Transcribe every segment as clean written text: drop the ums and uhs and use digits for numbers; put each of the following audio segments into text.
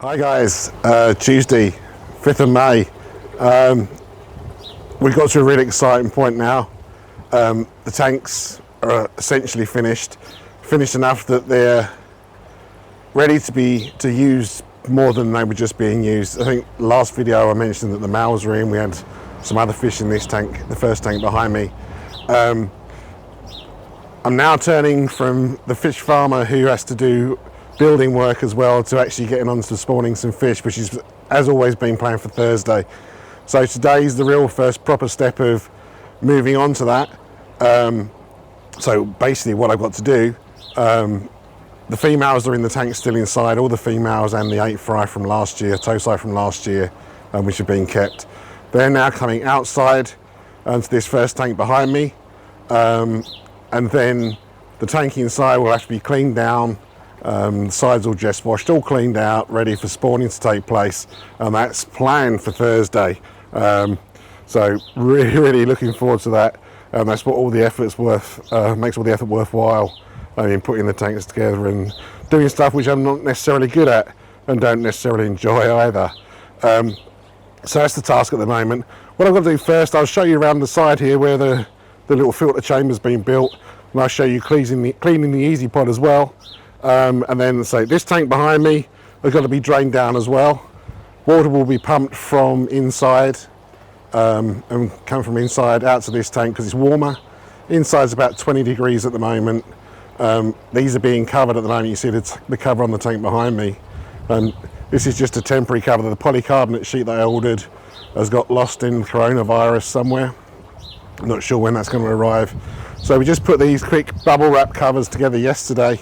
Hi guys, Tuesday, 5th of May. We've got to a really exciting point now. The tanks are essentially finished enough that they're ready to use more than they were just being used. I think last video I mentioned that the males were in, we had some other fish in this tank, the first tank behind me. I'm now turning from the fish farmer who has to do building work as well to actually getting on to spawning some fish, which has always been planned for Thursday. So today's the real first proper step of moving on to that. So basically what I've got to do, the females are in the tank still inside, all the females and the 8 fry from last year, tosai from last year, which have been kept. They're now coming outside to this first tank behind me, and then the tank inside will have to be cleaned down. The sides all jet washed, all cleaned out, ready for spawning to take place, and that's planned for Thursday. So really looking forward to that. That's what all the effort's worth, makes all the effort worthwhile. I mean, putting the tanks together and doing stuff which I'm not necessarily good at and don't necessarily enjoy either. So that's the task at the moment. What I've got to do first, I'll show you around the side here where the little filter chamber's been built, and I'll show you cleaning the EazyPod as well. And then say this tank behind me has got to be drained down as well. Water will be pumped from inside and come from inside out to this tank because it's warmer. Inside's about 20 degrees at the moment. These are being covered at the moment. You see the cover on the tank behind me. This is just a temporary cover. The polycarbonate sheet that I ordered has got lost in coronavirus somewhere. I'm not sure when that's going to arrive. So we just put these quick bubble wrap covers together yesterday,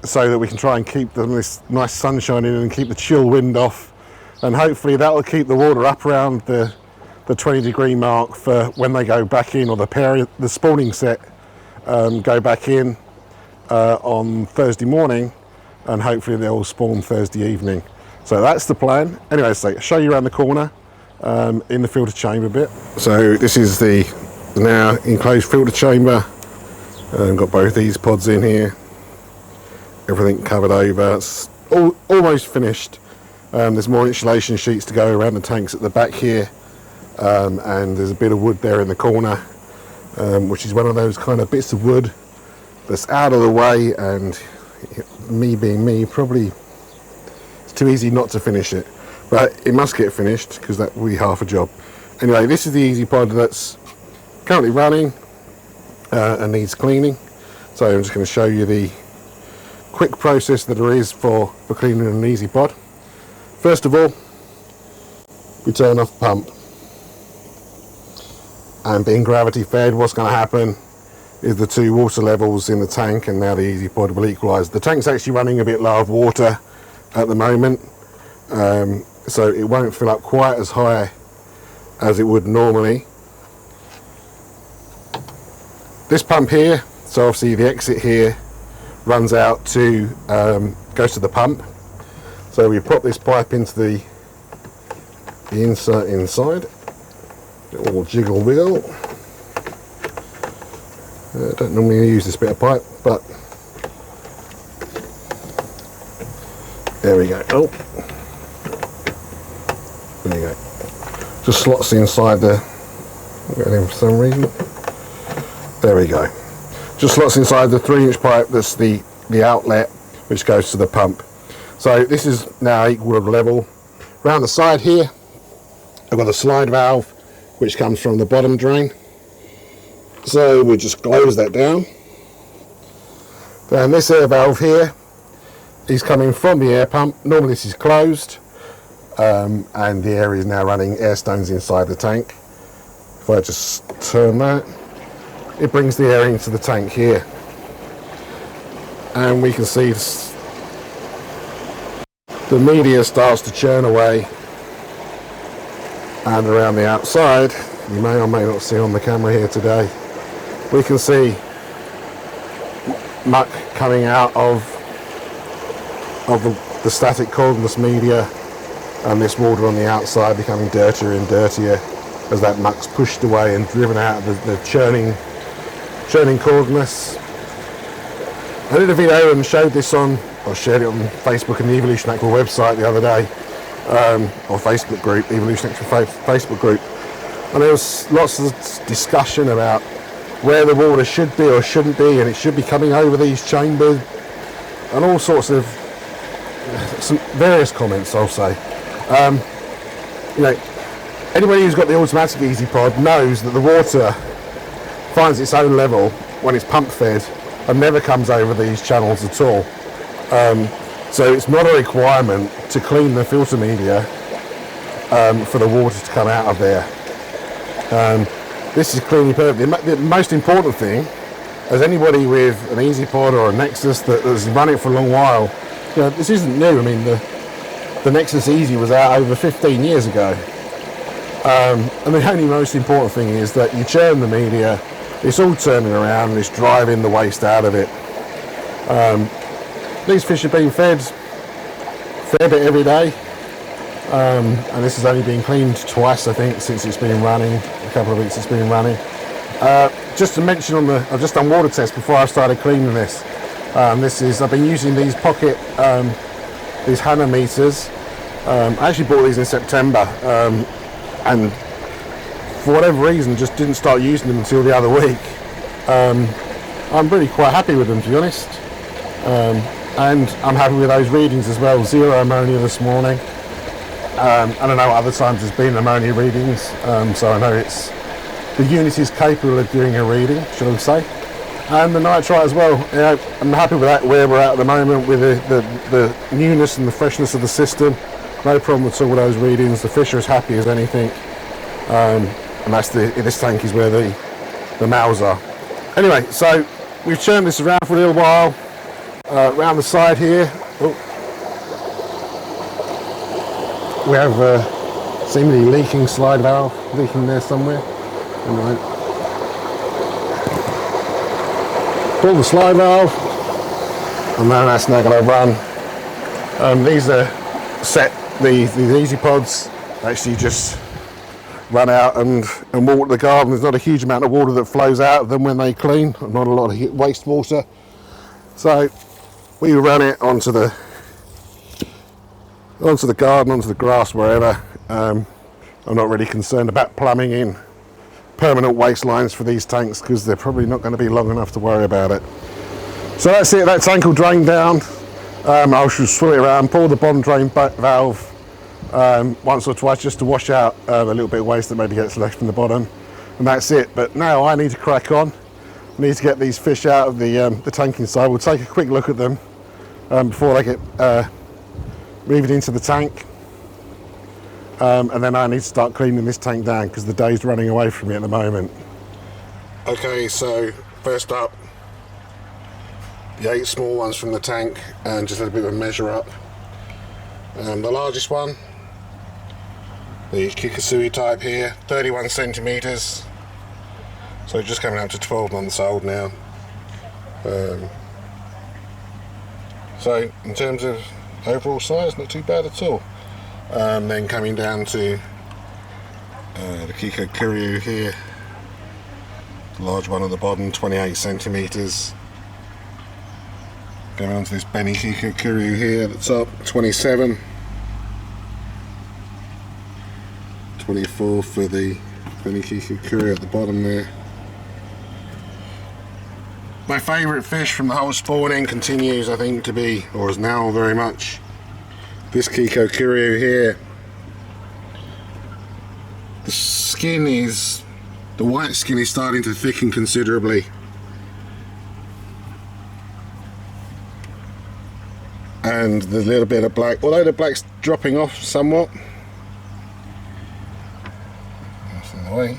so that we can try and keep this nice sunshine in and keep the chill wind off, and hopefully that will keep the water up around the 20 degree mark for when they go back in, or the spawning set go back in on Thursday morning, and hopefully they'll spawn Thursday evening. So that's the plan. Anyway, so I'll show you around the corner in the filter chamber bit. So this is the now enclosed filter chamber. Got both these pods in here. Everything covered over. It's almost finished. There's more insulation sheets to go around the tanks at the back here, and there's a bit of wood there in the corner, which is one of those kind of bits of wood that's out of the way, and me being me, probably it's too easy not to finish it, but it must get finished because that will be half a job. Anyway, this is the EazyPod that's currently running and needs cleaning. So I'm just going to show you the quick process that there is for cleaning an EazyPod. First of all, we turn off the pump, and being gravity fed, what's going to happen is the two water levels in the tank and now the EazyPod will equalise. The tank's actually running a bit low of water at the moment, so it won't fill up quite as high as it would normally. This pump here, so obviously the exit here runs out to goes to the pump. So we pop this pipe into the insert inside. Little jiggle wiggle. Don't normally use this bit of pipe, but there we go. Oh, there you go. Just slots inside the. For some reason. There we go. Just slots inside the 3-inch pipe that's the outlet which goes to the pump. So this is now equal to the level. Around the side here I've got a slide valve which comes from the bottom drain. So we just close that down. Then this air valve here is coming from the air pump. Normally this is closed, and the air is now running air stones inside the tank. If I just turn that, it brings the air into the tank here, and we can see the media starts to churn away, and around the outside, you may or may not see on the camera here today, we can see muck coming out of the static cordless media, and this water on the outside becoming dirtier and dirtier as that muck's pushed away and driven out of the churning cordless. I did a video and showed this on I shared it on Facebook and the Evolution Aqua website the other day, or Facebook group, Evolution Aqua Facebook group, and there was lots of discussion about where the water should be or shouldn't be, and it should be coming over these chambers, and all sorts of some various comments, I'll say. You know, anybody who's got the automatic EazyPod knows that the water finds its own level when it's pump fed and never comes over these channels at all. So it's not a requirement to clean the filter media for the water to come out of there. This is cleanly perfect. The most important thing, as anybody with an EazyPod or a Nexus that has run it for a long while, you know, this isn't new. I mean, the Nexus Easy was out over 15 years ago. And the only most important thing is that you churn the media, it's all turning around and it's driving the waste out of it. These fish are being fed a fair bit every day. And this has only been cleaned twice, I think, since it's been running. A couple of weeks it's been running. Just to mention I've just done water tests before I started cleaning this. I've been using these pocket, these Hana meters. I actually bought these in September, and for whatever reason just didn't start using them until the other week. I'm really quite happy with them, to be honest. And I'm happy with those readings as well. 0 ammonia this morning. I don't know, other times there's been ammonia readings, so I know the unit is capable of doing a reading, should I say. And the nitrite as well. You know, I'm happy with that, where we're at the moment with the newness and the freshness of the system. No problem at all with those readings. The fish are as happy as anything. And that's this tank is where the males are. Anyway, so we've churned this around for a little while. Around the side here, we have seemingly leaking slide valve, leaking there somewhere. Anyway. Pull the slide valve, and then that's now going to run. These are set, the EazyPods actually just run out and water the garden. There's not a huge amount of water that flows out of them when they clean, not a lot of wastewater. So we run it onto the garden, onto the grass, wherever. I'm not really concerned about plumbing in permanent waste lines for these tanks because they're probably not going to be long enough to worry about it. So that's it, that tank will drain down. I should swim it around, pull the bottom drain valve once or twice just to wash out a little bit of waste that maybe gets left from the bottom, and that's it. But now I need to crack on. I need to get these fish out of the tank inside. We'll take a quick look at them before they get moved into the tank. And then I need to start cleaning this tank down because the day's running away from me at the moment. Okay, so first up, the 8 small ones from the tank, and just a little bit of a measure up. The largest one, the Kikasui type here, 31 centimeters. So just coming up to 12 months old now. So in terms of overall size, not too bad at all. Then coming down to the Kiko Kiryu here, the large one at the bottom, 28 centimeters. Going on to this Benny Kiko Kiryu here at the top, 27. 24 for the Benny Kiko Kiryu at the bottom there. My favourite fish from the whole spawning continues, I think, to be, or is now very much, this Kiko Kiryu here. The white skin is starting to thicken considerably. And the little bit of black, although the black's dropping off somewhat. That's in the way.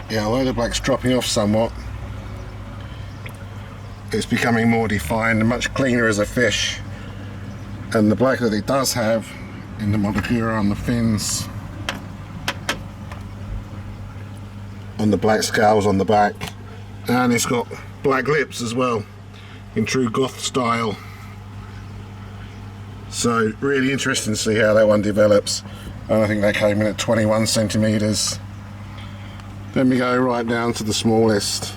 Yeah, although the black's dropping off somewhat, it's becoming more defined and much cleaner as a fish. And the black that it does have in the Modakura on the fins, on the black scales on the back, and it's got black lips as well in true goth style. So really interesting to see how that one develops. And I think that came in at 21 centimeters. Then we go right down to the smallest.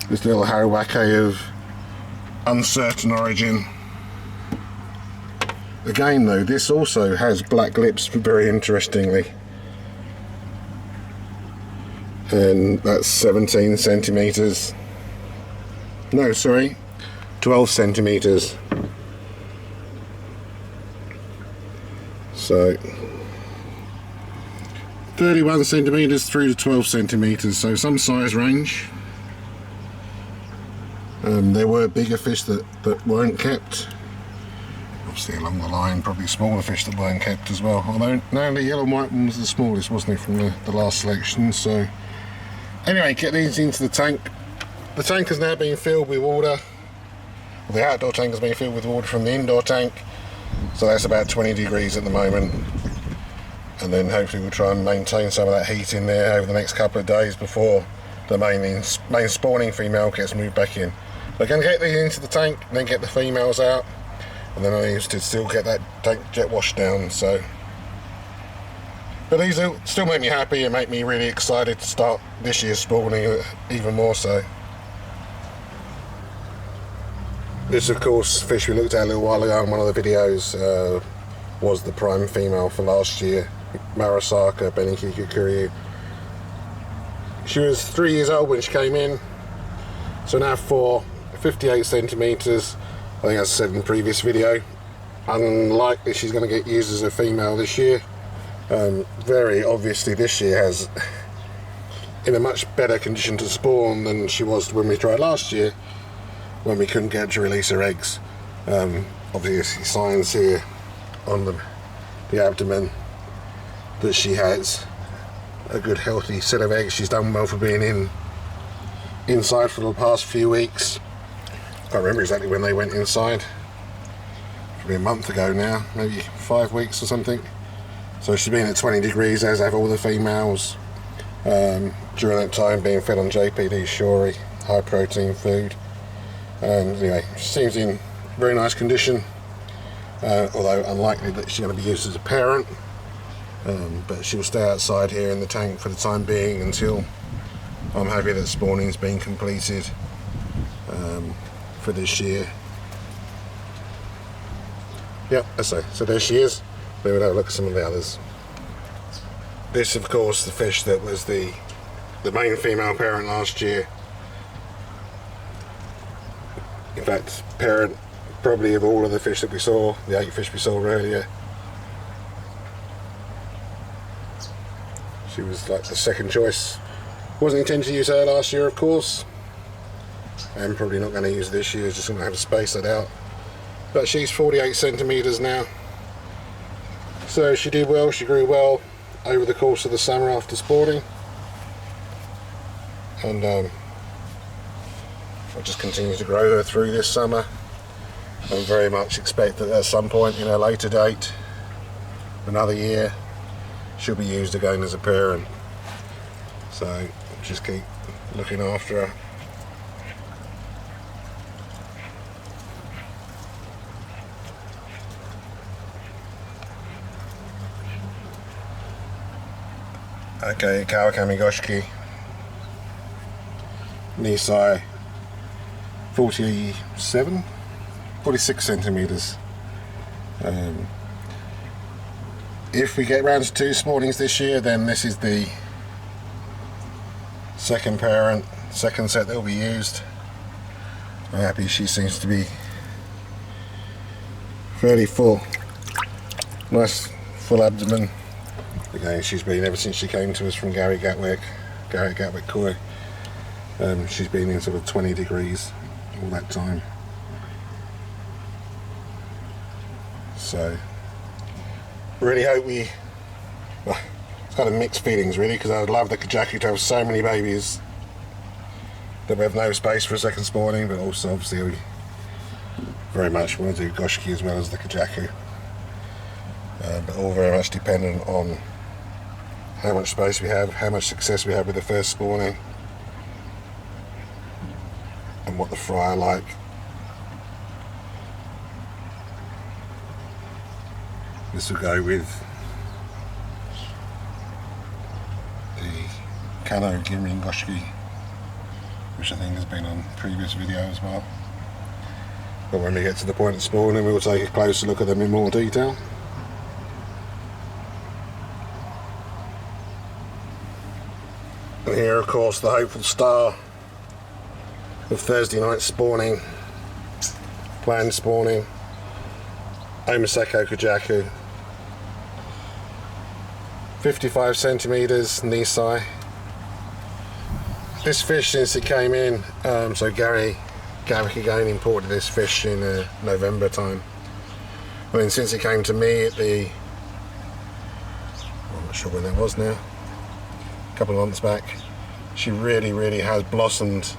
This little Kawakami of uncertain origin. Again though, this also has black lips, very interestingly. And that's 17 centimetres. No, sorry, 12 centimetres. So 31 centimetres through to 12 centimetres, so some size range. There were bigger fish that weren't kept. Obviously along the line, probably smaller fish that weren't kept as well. Although, no, the yellow and white one was the smallest, wasn't it, from the last selection. So, anyway, get these into the tank. The tank has now been filled with water. Well, the outdoor tank has been filled with water from the indoor tank. So that's about 20 degrees at the moment. And then hopefully we'll try and maintain some of that heat in there over the next couple of days before the main spawning female gets moved back in. We're going to get these into the tank, and then get the females out, and then I need to still get that tank jet washed down. So, but these will still make me happy and make me really excited to start this year's spawning even more so. This, of course, fish we looked at a little while ago in one of the videos was the prime female for last year, Omosako Kujaku. She was 3 years old when she came in, so now 58 centimetres. I think as I said in the previous video, unlikely she's going to get used as a female this year. Very obviously this year has in a much better condition to spawn than she was when we tried last year, when we couldn't get her to release her eggs. Obviously signs here on the abdomen that she has a good healthy set of eggs. She's done well for being inside for the past few weeks. Can't remember exactly when they went inside. Probably a month ago now, maybe 5 weeks or something. So she's been at 20 degrees, as have all the females. During that time being fed on JPD Shori, high protein food. Anyway, she seems in very nice condition, although unlikely that she's going to be used as a parent. But she'll stay outside here in the tank for the time being until I'm happy that spawning's been completed for this year. Yep, so there she is. We would have a look at some of the others. This, of course, the fish that was the main female parent last year. In fact, parent probably of all of the fish that we saw, the 8 fish we saw earlier. She was like the second choice. Wasn't intended to use her last year, of course, and probably not going to use this year, just going to have to space it out. But she's 48 centimetres now, so she did well, she grew well over the course of the summer after spawning, and I'll just continue to grow her through this summer, and very much expect that at some point in a later date, another year, she'll be used again as a parent. So just keep looking after her. Okay, Kawakami Goshiki, knee size 46 centimetres. If we get round to 2 spawnings this year, then this is the second parent, second set that will be used. I'm happy she seems to be fairly full. Nice full abdomen. Again, she's been, ever since she came to us from Garrett Gatwick Koi, she's been in sort of 20 degrees all that time. So really hope well, it's kind of mixed feelings really, because I would love the Kujaku to have so many babies that we have no space for a second spawning, but also obviously we very much want to do Goshiki as well as the Kujaku, but all very much dependent on how much space we have, how much success we have with the first spawning, and what the fry are like. This will go with the Kawakami Goshiki, which I think has been on previous video as well. But when we get to the point of spawning, we'll take a closer look at them in more detail. And here, of course, the hopeful star of Thursday night spawning, planned spawning, Omosako Kujaku, 55 centimeters knee size. This fish, since it came in, so Gary again imported this fish in November time. I mean, since it came to me at the, I'm not sure when that was now, a couple of months back, she really has blossomed.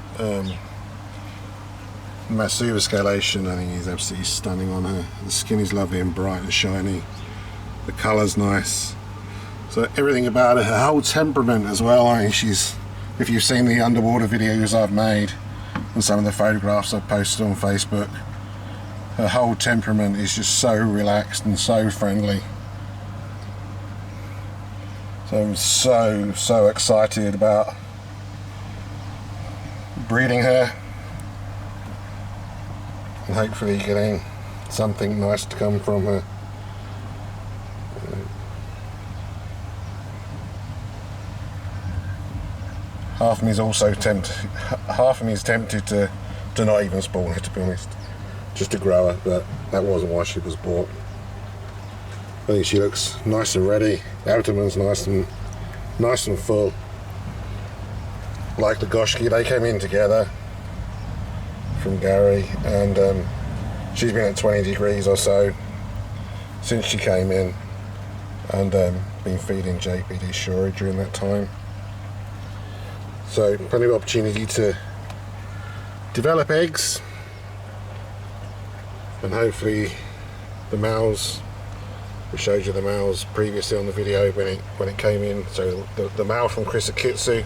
Massive escalation. I think he's absolutely stunning on her. The skin is lovely and bright and shiny. The colour's nice. So everything about her whole temperament as well. I mean, she's, if you've seen the underwater videos I've made and some of the photographs I've posted on Facebook, her whole temperament is just so relaxed and so friendly. So I'm so excited about breeding her and hopefully getting something nice to come from her. Half of me is also tempted. Half of me is tempted to not even spawn her, to be honest, just to grow her. But that wasn't why she was bought. I think she looks nice and ready. The abdomen's nice and full. Like the Goshiki, they came in together from Gary, and she's been at 20 degrees or so since she came in, and been feeding JPD Shuri during that time. So plenty of opportunity to develop eggs, and hopefully the males, we showed you the males previously on the video when it came in. So the male from Kisakitsu,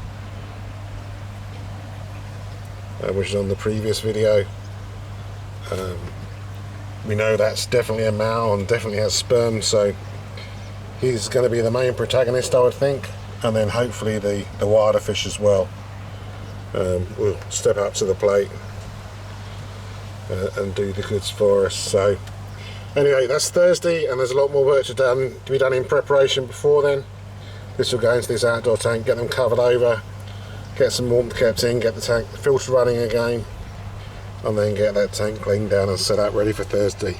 which is on the previous video. We know that's definitely a male and definitely has sperm, so he's going to be the main protagonist, I would think, and then hopefully the wilder fish as well will step up to the plate and do the goods for us. So anyway, that's Thursday, and there's a lot more work to be done in preparation before then. This will go into this outdoor tank, get them covered over, get some warmth kept in, get the tank filter running again, and then get that tank cleaned down and set up ready for Thursday.